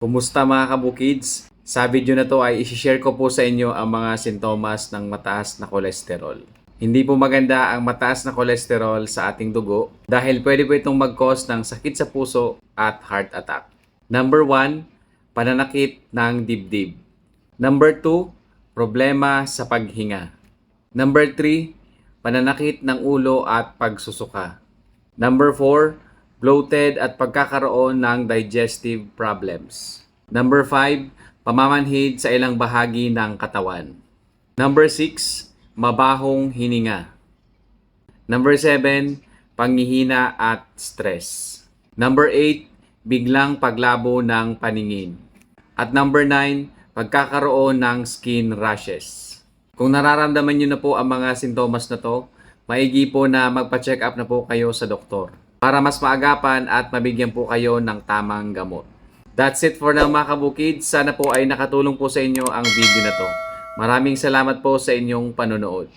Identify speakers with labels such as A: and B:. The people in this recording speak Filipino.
A: Kumusta mga kabukids? Sa video na to ay isi-share ko po sa inyo ang mga sintomas ng mataas na kolesterol. Hindi po maganda ang mataas na kolesterol sa ating dugo dahil pwede po itong mag-cause ng sakit sa puso at heart attack. Number 1, pananakit ng dibdib. Number 2, problema sa paghinga. Number 3, pananakit ng ulo at pagsusuka. Number 4, bloated at pagkakaroon ng digestive problems. Number 5, pamamanhid sa ilang bahagi ng katawan. Number 6, mabahong hininga. Number 7, panghihina at stress. Number 8, biglang paglabo ng paningin. At number 9, pagkakaroon ng skin rashes. Kung nararamdaman nyo na po ang mga sintomas na to, maigi po na magpa-check up na po kayo sa doktor para mas maagapan at mabigyan po kayo ng tamang gamot. That's it for now mga kabukids. Sana po ay nakatulong po sa inyo ang video na to. Maraming salamat po sa inyong panonood.